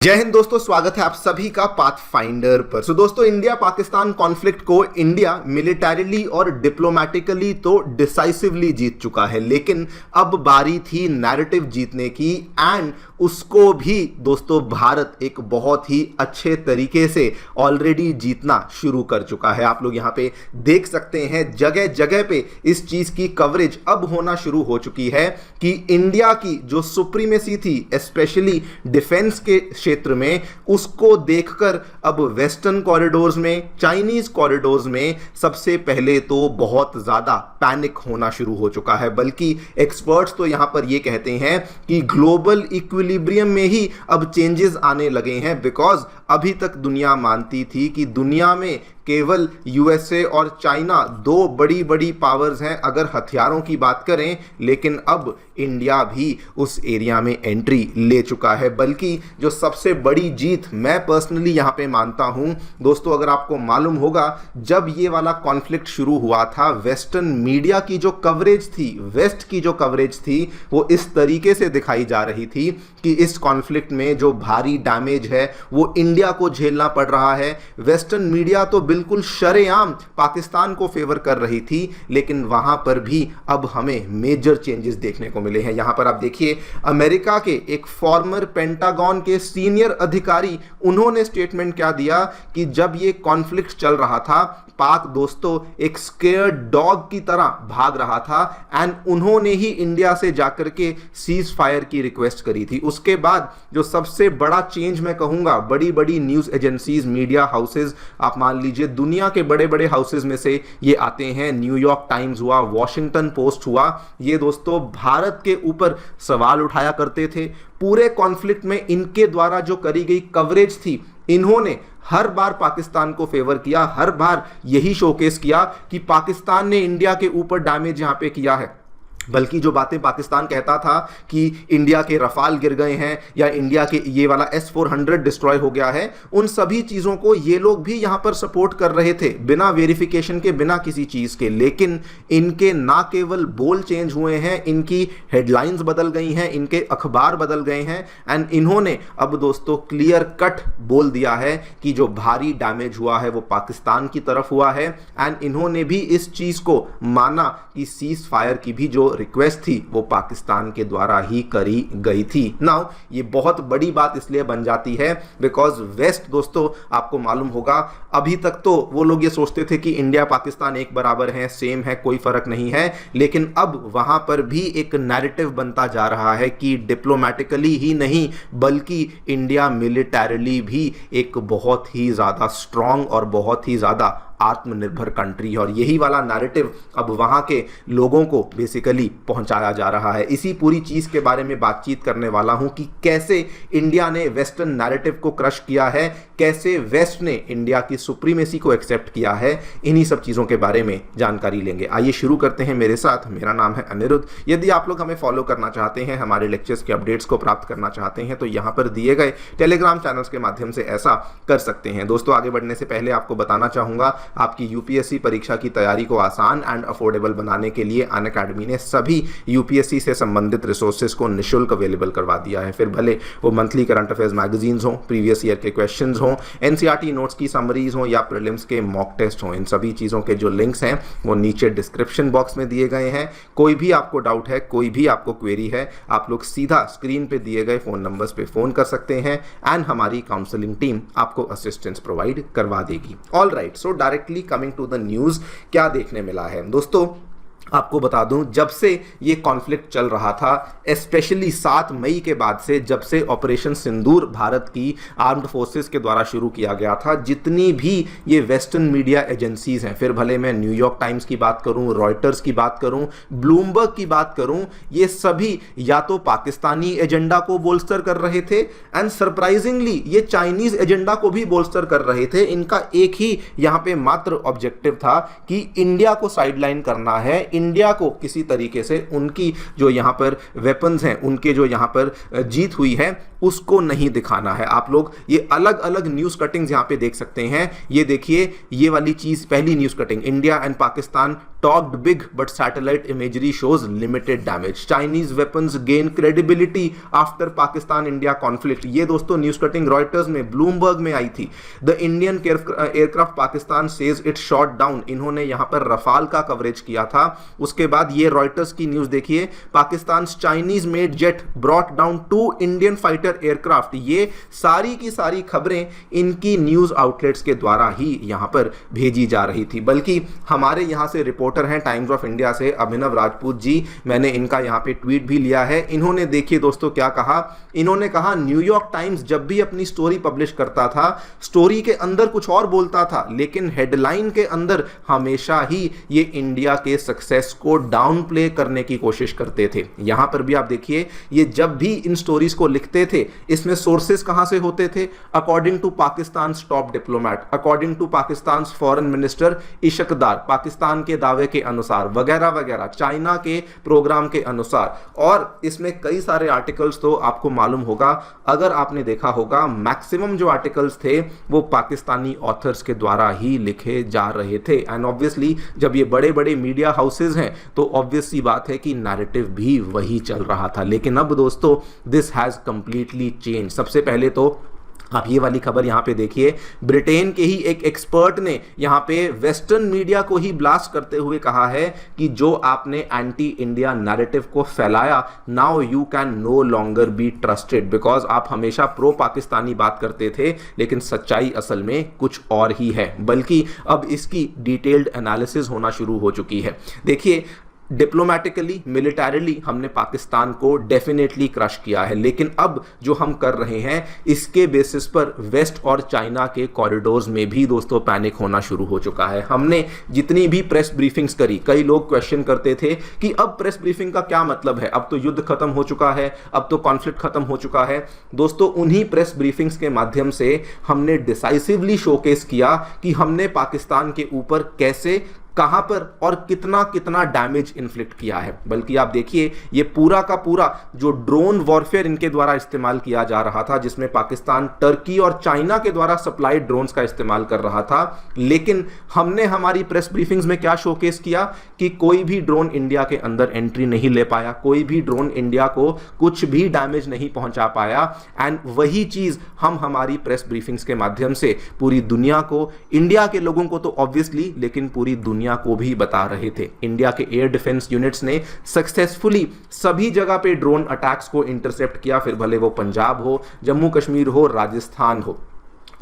जय हिंद दोस्तों, स्वागत है आप सभी का पाथफाइंडर पर। दोस्तों, इंडिया पाकिस्तान कॉन्फ्लिक्ट को इंडिया मिलिटरीली और डिप्लोमेटिकली तो डिसाइसिवली जीत चुका है, लेकिन अब बारी थी नैरेटिव जीतने की, एंड उसको भी दोस्तों भारत एक बहुत ही अच्छे तरीके से ऑलरेडी जीतना शुरू कर चुका है। आप लोग यहाँ पे देख सकते हैं जगह जगह पे इस चीज की कवरेज अब होना शुरू हो चुकी है कि इंडिया की जो सुप्रीमेसी थी स्पेशली डिफेंस के क्षेत्र में, उसको देखकर अब वेस्टर्न कॉरिडोर्स में, चाइनीज कॉरिडोर्स में सबसे पहले तो बहुत ज्यादा पैनिक होना शुरू हो चुका है। बल्कि एक्सपर्ट्स तो यहां पर यह कहते हैं कि ग्लोबल इक्विलिब्रियम में ही अब चेंजेस आने लगे हैं, बिकॉज अभी तक दुनिया मानती थी कि दुनिया में केवल यूएसए और चाइना दो बड़ी बड़ी पावर्स हैं अगर हथियारों की बात करें, लेकिन अब इंडिया भी उस एरिया में एंट्री ले चुका है। बल्कि जो सबसे बड़ी जीत मैं पर्सनली यहां पे मानता हूं दोस्तों, अगर आपको मालूम होगा, जब ये वाला कॉन्फ्लिक्ट शुरू हुआ था, वेस्टर्न मीडिया की जो कवरेज थी, वेस्ट की जो कवरेज थी, वो इस तरीके से दिखाई जा रही थी कि इस कॉन्फ्लिक्ट में जो भारी डैमेज है वो इंडिया को झेलना पड़ रहा है। वेस्टर्न मीडिया तो बिल्कुल शरेआम पाकिस्तान को फेवर कर रही थी, लेकिन वहां पर भी अब हमें मेजर चेंजेस देखने को मिले हैं। यहां पर आप देखिए, अमेरिका के एक फॉर्मर पेंटागन के सीनियर अधिकारी, उन्होंने स्टेटमेंट क्या दिया कि जब ये कॉन्फ्लिक्ट चल रहा था, पाक दोस्तों एक स्केयर्ड डॉग की तरह भाग रहा था, एंड उन्होंने ही इंडिया से जाकर के सीज फायर की रिक्वेस्ट करी थी। उसके बाद जो सबसे बड़ा चेंज मैं कहूंगा, बड़ी बड़ी न्यूज एजेंसीज, मीडिया हाउसेज, आप मान लीजिए दुनिया के बड़े बड़े हाउसेज में से ये आते हैं, न्यूयॉर्क टाइम्स हुआ, वॉशिंगटन पोस्ट हुआ, ये दोस्तों भारत के ऊपर सवाल उठाया करते थे। पूरे कॉन्फ्लिक्ट में इनके द्वारा जो करी गई कवरेज थी, इन्होंने हर बार पाकिस्तान को फेवर किया, हर बार यही शोकेस किया कि पाकिस्तान ने इंडिया के ऊपर डैमेज यहां पे किया है। बल्कि जो बातें पाकिस्तान कहता था कि इंडिया के रफाल गिर गए हैं या इंडिया के ये वाला S-400 डिस्ट्रॉय हो गया है, उन सभी चीज़ों को ये लोग भी यहां पर सपोर्ट कर रहे थे, बिना वेरिफिकेशन के, बिना किसी चीज़ के। लेकिन इनके ना केवल बोल चेंज हुए हैं, इनकी हेडलाइंस बदल गई हैं, इनके अखबार बदल गए हैं, एंड इन्होंने अब दोस्तों क्लियर कट बोल दिया है कि जो भारी डैमेज हुआ है वो पाकिस्तान की तरफ हुआ है, एंड इन्होंने भी इस चीज़ को माना कि सीज फायर की भी जो रिक्वेस्ट थी वो पाकिस्तान के द्वारा ही करी गई थी। नाउ ये बहुत बड़ी बात इसलिए बन जाती है बिकॉज वेस्ट दोस्तों, आपको मालूम होगा, अभी तक तो वो लोग ये सोचते थे कि इंडिया पाकिस्तान एक बराबर है, सेम है, कोई फर्क नहीं है, लेकिन अब वहां पर भी एक नैरेटिव बनता जा रहा है कि डिप्लोमेटिकली ही नहीं बल्कि इंडिया मिलिटरीली भी एक बहुत ही ज्यादा स्ट्रांग और बहुत ही ज्यादा आत्मनिर्भर कंट्री है। और यही वाला नैरेटिव अब वहां के लोगों को बेसिकली पहुंचाया जा रहा है। इसी पूरी चीज के बारे में बातचीत करने वाला हूं कि कैसे इंडिया ने वेस्टर्न नैरेटिव को क्रश किया है, कैसे वेस्ट ने इंडिया की सुप्रीमेसी को एक्सेप्ट किया है। इन्हीं सब चीजों के बारे में जानकारी लेंगे। आइए शुरू करते हैं मेरे साथ। मेरा नाम है अनिरुद्ध। यदि आप लोग हमें फॉलो करना चाहते हैं, हमारे लेक्चर्स के अपडेट्स को प्राप्त करना चाहते हैं, तो यहां पर दिए गए टेलीग्राम चैनल्स के माध्यम से ऐसा कर सकते हैं। दोस्तों, आगे बढ़ने से पहले आपको बताना चाहूंगा, आपकी यूपीएससी परीक्षा की तैयारी को आसान एंड अफोर्डेबल बनाने के लिए अनअकैडमी ने सभी यूपीएससी से संबंधित रिसोर्सेज को निःशुल्क अवेलेबल करवा दिया है। फिर भले वो मंथली करंट अफेयर्स मैगजीन्स हों, प्रीवियस ईयर के क्वेश्चंस हों, एनसीईआरटी नोट्स की समरीज हों या प्रीलिम्स के मॉक टेस्ट हों, इन सभी चीज़ों के जो लिंक्स हैं वो नीचे डिस्क्रिप्शन बॉक्स में दिए गए हैं। कोई भी आपको डाउट है, कोई भी आपको क्वेरी है, आप लोग सीधा स्क्रीन पे दिए गए फ़ोन नंबर्स पे फ़ोन कर सकते हैं, एंड हमारी काउंसलिंग टीम आपको असिस्टेंस प्रोवाइड करवा देगी। All right, so directly coming to the news, क्या देखने मिला है दोस्तों, आपको बता दूं, जब से ये कॉन्फ्लिक्ट चल रहा था, स्पेशली 7 मई के बाद से, जब से ऑपरेशन सिंदूर भारत की आर्म्ड फोर्सेस के द्वारा शुरू किया गया था, जितनी भी ये वेस्टर्न मीडिया एजेंसीज हैं, फिर भले मैं न्यूयॉर्क टाइम्स की बात करूं, रॉयटर्स की बात करूं, ब्लूमबर्ग की बात करूं, ये सभी या तो पाकिस्तानी एजेंडा को बोल्स्टर कर रहे थे, एंड सरप्राइजिंगली ये चाइनीज एजेंडा को भी बोल्स्टर कर रहे थे। इनका एक ही यहां पे मात्र ऑब्जेक्टिव था कि इंडिया को साइडलाइन करना है, इंडिया को किसी तरीके से उनकी जो यहां पर वेपन्स हैं, उनके जो यहां पर जीत हुई है, उसको नहीं दिखाना है। आप लोग ये अलग अलग न्यूज़ कटिंग्स यहाँ पे देख सकते हैं। ये देखिए, ये वाली चीज़, पहली news cutting, India and Pakistan talked big but satellite imagery shows limited damage. Chinese weapons gain credibility after Pakistan India conflict. ये दोस्तों न्यूज कटिंग रॉयटर्स में, ब्लूमबर्ग में आई थी. The Indian aircraft Pakistan says it shot down. इन्होंने यहां पर Rafale का coverage किया था. उसके बाद ये रॉयटर्स की न्यूज देखिए, Pakistan Chinese made jet brought down 2 Indian fighter aircraft. ये सारी की सारी खबरें इनकी न्यूज आउटलेट्स के द्वारा ही यहां पर भेजी जा रही थी. बल्कि हमारे यहां से रिपोर्टर हैं टाइम्स ऑफ इंडिया से अभिनव राजपूत जी, मैंने इनका यहां पे ट्वीट भी लिया है. इन्होंने देखिए दोस्तों क्या कहा. इन्होंने कहा न्यूयॉर्क टाइम्स जब भी अपनी स्टोरी पब्लिश करता था, स्टोरी के अंदर कुछ और बोलता था, लेकिन हेडलाइन के अंदर हमेशा ही ये इंडिया के सक्सेस को डाउन प्ले करने की कोशिश करते थे. यहां पर भी आप देखिए, ये जब भी इन स्टोरीज को लिखते थे, इसमें सोर्सेस कहां से होते थे? According to Pakistan top diplomat, according to Pakistan foreign minister Ishaq Dar, Pakistan के दावे के अनुसार, वगैरह वगैरह, चाइना के प्रोग्राम के अनुसार. और इसमें कई सारे आर्टिकल्स तो आपको मालूम होगा, अगर आपने देखा होगा, मैक्सिमम जो आर्टिकल्स थे वो पाकिस्तानी ऑथर्स के द्वारा ही लिखे जा रहे थे. एंड ऑब्वियसली जब ये बड़े बड़े मीडिया हाउसेज हैं तो ऑब्वियस सी बात है कि नैरेटिव भी वही चल रहा था. लेकिन अब दोस्तों दिस हैज कंप्लीटली चेंज. सबसे पहले तो आप ये वाली खबर यहां पे देखिए, ब्रिटेन के ही एक एक्सपर्ट ने यहां पे वेस्टर्न मीडिया को ही ब्लास्ट करते हुए कहा है कि जो आपने एंटी इंडिया नैरेटिव को फैलाया, now you can no longer be trusted, because आप हमेशा प्रो पाकिस्तानी बात करते थे, लेकिन सच्चाई असल में कुछ और ही है. बल्कि अब इसकी डिटेल्ड एनालिसिस होना शुरू हो चुकी है. देखिए, डिप्लोमैटिकली, मिलिटरीली हमने पाकिस्तान को डेफिनेटली क्रश किया है, लेकिन अब जो हम कर रहे हैं इसके बेसिस पर वेस्ट और चाइना के कॉरिडोर्स में भी दोस्तों पैनिक होना शुरू हो चुका है. हमने जितनी भी प्रेस ब्रीफिंग्स करी, कई लोग क्वेश्चन करते थे कि अब प्रेस ब्रीफिंग का क्या मतलब है, अब तो युद्ध खत्म हो चुका है, अब तो कॉन्फ्लिक्ट खत्म हो चुका है. दोस्तों उन्हीं प्रेस ब्रीफिंग्स के माध्यम से हमने डिसाइसिवली शोकेस किया कि हमने पाकिस्तान के ऊपर कैसे, कहां पर और कितना कितना डैमेज इन्फ्लिक्ट किया है. बल्कि आप देखिए, ये पूरा का पूरा जो ड्रोन वॉरफेयर इनके द्वारा इस्तेमाल किया जा रहा था, जिसमें पाकिस्तान टर्की और चाइना के द्वारा सप्लाइड ड्रोन्स का इस्तेमाल कर रहा था, लेकिन हमने हमारी प्रेस ब्रीफिंग्स में क्या शोकेस किया कि कोई भी ड्रोन इंडिया के अंदर एंट्री नहीं ले पाया, कोई भी ड्रोन इंडिया को कुछ भी डैमेज नहीं पहुंचा पाया. एंड वही चीज हम हमारी प्रेस ब्रीफिंग्स के माध्यम से पूरी दुनिया को, इंडिया के लोगों को तो ऑब्वियसली, लेकिन पूरी दुनिया को भी बता रहे थे. इंडिया के एयर डिफेंस यूनिट्स ने सक्सेसफुली सभी जगह पे ड्रोन अटैक्स को इंटरसेप्ट किया, फिर भले वो पंजाब हो, जम्मू कश्मीर हो, राजस्थान हो.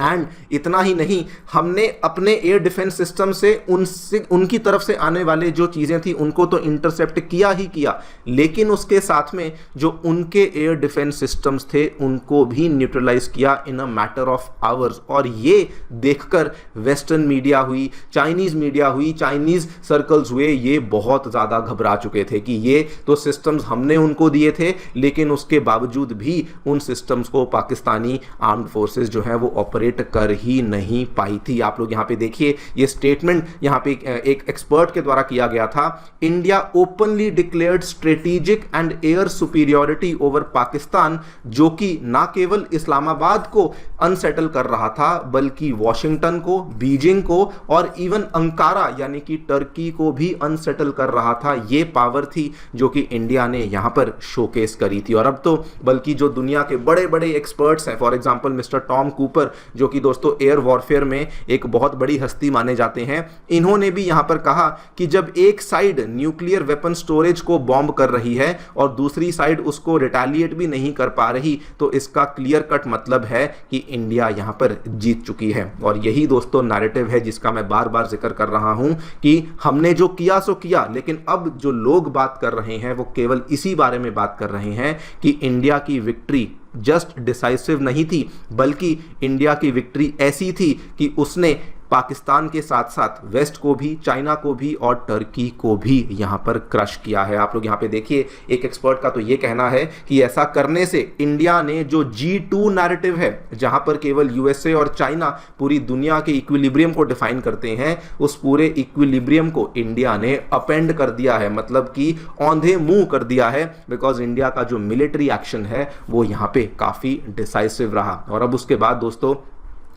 एंड इतना ही नहीं, हमने अपने एयर डिफेंस सिस्टम से उनकी तरफ से आने वाले जो चीजें थी उनको तो इंटरसेप्ट किया ही किया, लेकिन उसके साथ में जो उनके एयर डिफेंस सिस्टम्स थे उनको भी न्यूट्रलाइज किया इन अ मैटर ऑफ आवर्स. और ये देखकर वेस्टर्न मीडिया हुई, चाइनीज मीडिया हुई, चाइनीज सर्कल्स हुए, ये बहुत ज्यादा घबरा चुके थे कि ये तो सिस्टम्स हमने उनको दिए थे, लेकिन उसके बावजूद भी उन सिस्टम्स को पाकिस्तानी आर्म्ड फोर्सेस जो है वो ऑपरेट कर ही नहीं पाई थी. आप लोग यहां पे देखिए, ये स्टेटमेंट यहां पे एक एक्सपर्ट के द्वारा किया गया था. India openly declared strategic and air superiority over Pakistan, जो कि ना केवल इस्लामाबाद को अनसेटल कर रहा था, बल्कि वॉशिंगटन को, बीजिंग को और इवन अंकारा यानी कि टर्की को भी अनसेटल कर रहा था. ये पावर थी जो कि इंडिया ने यहां पर शोकेस करी थी. और अब तो बल्कि जो दुनिया के बड़े बड़े एक्सपर्ट्स हैं, for example mister Tom Cooper, जो कि दोस्तों एयर वॉरफेयर में एक बहुत बड़ी हस्ती माने जाते हैं, इन्होंने भी यहां पर कहा कि जब एक साइड न्यूक्लियर वेपन स्टोरेज को बॉम्ब कर रही है और दूसरी साइड उसको रिटेलिएट भी नहीं कर पा रही, तो इसका क्लियर कट मतलब है कि इंडिया यहां पर जीत चुकी है. और यही दोस्तों नैरेटिव है जिसका मैं बार बार जिक्र कर रहा हूं कि हमने जो किया सो किया, लेकिन अब जो लोग बात कर रहे हैं वो केवल इसी बारे में बात कर रहे हैं कि इंडिया की विक्ट्री जस्ट डिसाइसिव नहीं थी, बल्कि इंडिया की विक्ट्री ऐसी थी कि उसने पाकिस्तान के साथ साथ वेस्ट को भी, चाइना को भी और टर्की को भी यहां पर क्रश किया है. आप लोग यहां पे देखिए, एक एक्सपर्ट का तो ये कहना है कि ऐसा करने से इंडिया ने जो G2 नैरेटिव है, जहां पर केवल यूएसए और चाइना पूरी दुनिया के इक्विलिब्रियम को डिफाइन करते हैं, उस पूरे इक्विलिब्रियम को इंडिया ने अपेंड कर दिया है, मतलब कि औंधे मुंह कर दिया है, बिकॉज इंडिया का जो मिलिट्री एक्शन है वो यहां पे काफी डिसाइसिव रहा. और अब उसके बाद दोस्तों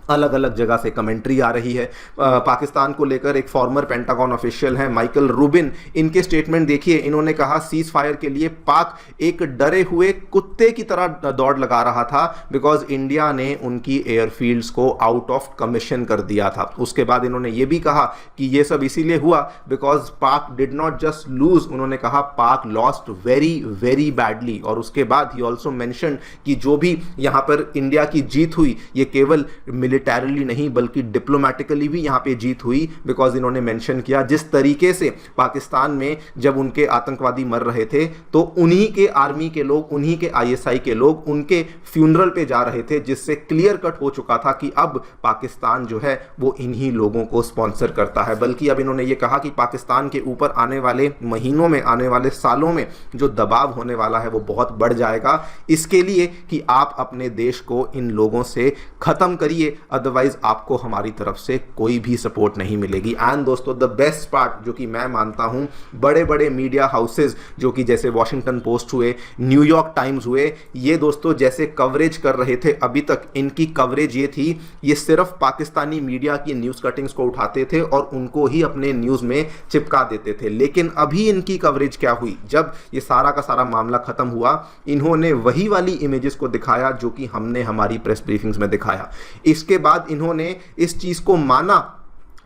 अलग अलग जगह से कमेंट्री आ रही है। पाकिस्तान को लेकर एक फॉर्मर पेंटागन ऑफिशियल हैं माइकल रूबिन, इनके स्टेटमेंट देखिए। इन्होंने कहा सीज फायर के लिए पाक एक डरे हुए कुत्ते की तरह दौड़ लगा रहा था बिकॉज इंडिया ने उनकी एयरफील्ड्स को आउट ऑफ कमीशन कर दिया था। उसके बाद इन्होंने ये भी कहा कि ये सब इसीलिए हुआ बिकॉज पाक डिड नॉट जस्ट लूज, उन्होंने कहा पाक लॉस्ट वेरी वेरी बैडली। और उसके बाद ही ऑल्सो मेंशन कि जो भी यहां पर इंडिया की जीत हुई ये केवल मिलिटरीली नहीं बल्कि डिप्लोमेटिकली भी यहां पे जीत हुई बिकॉज इन्होंने मेंशन किया जिस तरीके से पाकिस्तान में जब उनके आतंकवादी मर रहे थे तो उन्हीं के आर्मी के लोग, उन्हीं के आईएसआई के लोग उनके फ्यूनरल पे जा रहे थे, जिससे क्लियर कट हो चुका था कि अब पाकिस्तान जो है वो इन्हीं लोगों को स्पॉन्सर करता है। बल्कि अब इन्होंने ये कहा कि पाकिस्तान के ऊपर आने वाले महीनों में, आने वाले सालों में जो दबाव होने वाला है वो बहुत बढ़ जाएगा, इसके लिए कि आप अपने देश को इन लोगों से खत्म करिए, अदरवाइज आपको हमारी तरफ से कोई भी सपोर्ट नहीं मिलेगी। एंड दोस्तों द बेस्ट पार्ट जो कि मैं मानता हूं, बड़े बड़े मीडिया हाउसेस जो कि जैसे वॉशिंगटन पोस्ट हुए, न्यूयॉर्क टाइम्स हुए, ये दोस्तों जैसे कवरेज कर रहे थे अभी तक, इनकी कवरेज ये थी, ये सिर्फ पाकिस्तानी मीडिया की न्यूज़ कटिंग्स को उठाते थे और उनको ही अपने न्यूज़ में चिपका देते थे। लेकिन अभी इनकी कवरेज क्या हुई, जब ये सारा का सारा मामला खत्म हुआ, इन्होंने वही वाली इमेजेस को दिखाया जो कि हमने हमारी प्रेस ब्रीफिंग्स में दिखाया। इसके बाद इन्होंने इस चीज को माना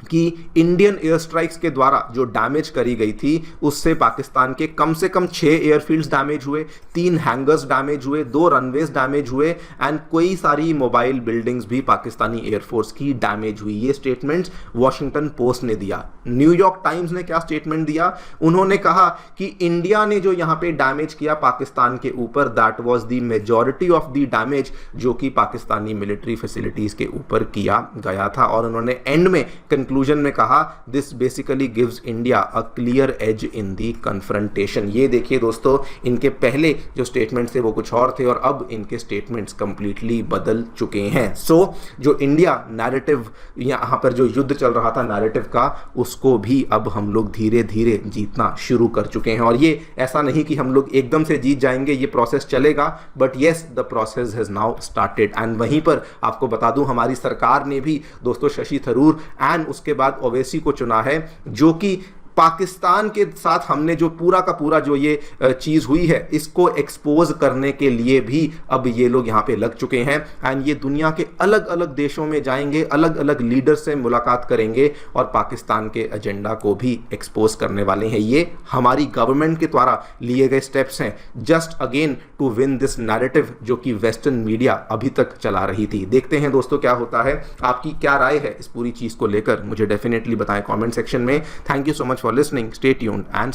कि इंडियन एयर स्ट्राइक्स के द्वारा जो डैमेज करी गई थी उससे पाकिस्तान के कम से कम 6 एयरफील्ड्स डैमेज हुए, 3 हैंगर्स डैमेज हुए, 2 रनवेज डैमेज हुए एंड कई सारी मोबाइल बिल्डिंग्स भी पाकिस्तानी एयरफोर्स की डैमेज हुई। ये स्टेटमेंट्स वॉशिंगटन पोस्ट ने दिया। न्यूयॉर्क टाइम्स ने क्या स्टेटमेंट दिया, उन्होंने कहा कि इंडिया ने जो यहां पे डैमेज किया पाकिस्तान के ऊपर, that was the majority of the damage जो कि पाकिस्तानी मिलिट्री फैसिलिटीज के ऊपर किया गया था। और उन्होंने एंड में कंक्लूजन में कहा this basically gives India a clear edge in the confrontation. ये देखिए दोस्तों, इनके पहले जो स्टेटमेंट्स थे वो कुछ और थे और अब इनके स्टेटमेंट्स कंप्लीटली बदल चुके हैं। सो जो इंडिया नैरेटिव, यहां पर जो युद्ध चल रहा था नैरेटिव का, उसको भी अब हम लोग धीरे धीरे जीतना शुरू कर चुके हैं। और ये ऐसा नहीं कि हम लोग एकदम से जीत जाएंगे, ये प्रोसेस चलेगा, but yes the process has now started. And वहीं पर आपको बता दूं, हमारी सरकार ने भी दोस्तों शशि थरूर एंड उसके बाद ओवैसी को चुना है, जो कि पाकिस्तान के साथ हमने जो पूरा का पूरा जो ये चीज़ हुई है इसको एक्सपोज करने के लिए भी अब ये लोग यहाँ पे लग चुके हैं। एंड ये दुनिया के अलग अलग देशों में जाएंगे, अलग अलग लीडर से मुलाकात करेंगे और पाकिस्तान के एजेंडा को भी एक्सपोज करने वाले हैं। ये हमारी गवर्नमेंट के द्वारा लिए गए स्टेप्स हैं just again to win this narrative जो कि वेस्टर्न मीडिया अभी तक चला रही थी। देखते हैं दोस्तों क्या होता है, आपकी क्या राय है इस पूरी चीज़ को लेकर, मुझे डेफिनेटली बताएं कॉमेंट सेक्शन में। Thank you so much for listening. Stay tuned and